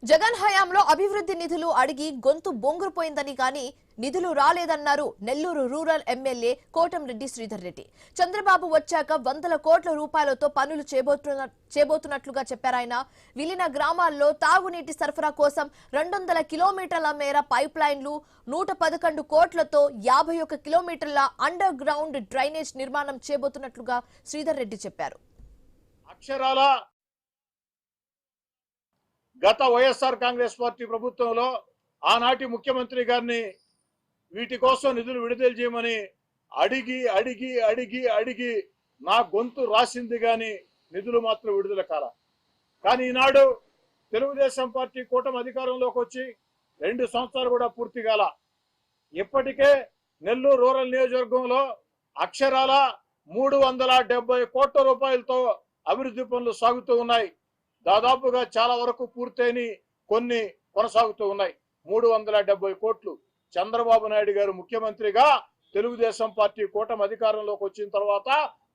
జగన్ హయాంలో అభివృద్ధి నిధులు అడిగి గొంతు బొంగురుపోయిందని కానీ నిధులు రాలేదన్నారు నెల్లూరు రూరల్ ఎమ్మెల్యే కోటంరెడ్డి శ్రీధర్ రెడ్డి. చంద్రబాబు వచ్చాక వందల కోట్ల రూపాయలతో పనులు చేయబోతున్నట్లుగా చెప్పారాయన. విలీన గ్రామాల్లో తాగునీటి సరఫరా కోసం 200 కిలోమీటర్ల మేర పైప్ లైన్లు, 111 కోట్లతో 51 కిలోమీటర్ల అండర్ గ్రౌండ్ డ్రైనేజ్ నిర్మాణం చేయబోతున్నట్లుగా శ్రీధర్ రెడ్డి చెప్పారు. అక్షరాల గత వైఎస్ఆర్ కాంగ్రెస్ పార్టీ ప్రభుత్వంలో ఆనాటి ముఖ్యమంత్రి గారిని వీటి కోసం నిధులు విడుదల చేయమని అడిగి అడిగి అడిగి అడిగి నా గొంతు రాసింది కానీ నిధులు మాత్రం విడుదల కాల. కానీ ఈనాడు తెలుగుదేశం పార్టీ కూటమి అధికారంలోకి వచ్చి 2 సంవత్సరాలు కూడా పూర్తి కాల. ఇప్పటికే నెల్లూరు రూరల్ నియోజకవర్గంలో అక్షరాల 370 కోట్ల రూపాయలతో అభివృద్ధి పనులు సాగుతూ ఉన్నాయి. దాదాపుగా చాలా వరకు పూర్తయిని, కొన్ని కొనసాగుతూ ఉన్నాయి. 370 కోట్లు చంద్రబాబు నాయుడు గారు ముఖ్యమంత్రిగా తెలుగుదేశం పార్టీ కూటమి అధికారంలోకి వచ్చిన తర్వాత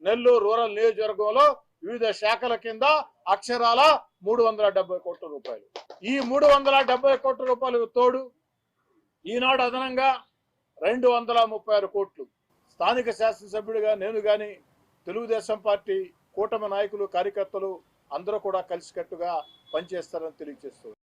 నెల్లూరు రూరల్ నియోజకవర్గంలో వివిధ శాఖల కింద అక్షరాల 370 కోట్ల రూపాయలు. ఈ 370 కోట్ల రూపాయలకు తోడు ఈనాడు అదనంగా 236 కోట్లు స్థానిక శాసనసభ్యుడిగా నేను గాని తెలుగుదేశం పార్టీ కూటమి నాయకులు, కార్యకర్తలు అందరూ కూడా కలిసికట్టుగా పనిచేస్తారని తెలియజేస్తున్నారు.